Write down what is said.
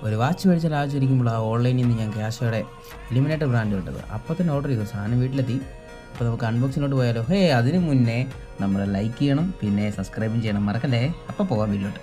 ഒരു വാച്ച് മേടിച്ചാൽ ആവശ്യമായിരിക്കുമ്പോൾ ആ ഓൺലൈനിൽ നിന്ന് ഞാൻ ക്യാഷോടെ ഇലിമിനേറ്റർ ബ്രാൻഡ് കിട്ടത്. അപ്പോൾ തന്നെ ഓർഡർ ചെയ്തു, സാധനം വീട്ടിലെത്തി. അപ്പോൾ നമുക്ക് അൺബോക്സിങ്ങിലോട്ട് പോയാലോ? അതിന് മുന്നേ നമ്മൾ ലൈക്ക് ചെയ്യണം, പിന്നെ സബ്സ്ക്രൈബും ചെയ്യണം, മറക്കല്ലേ. അപ്പോൾ പോകാം വീട്ടിലോട്ട്.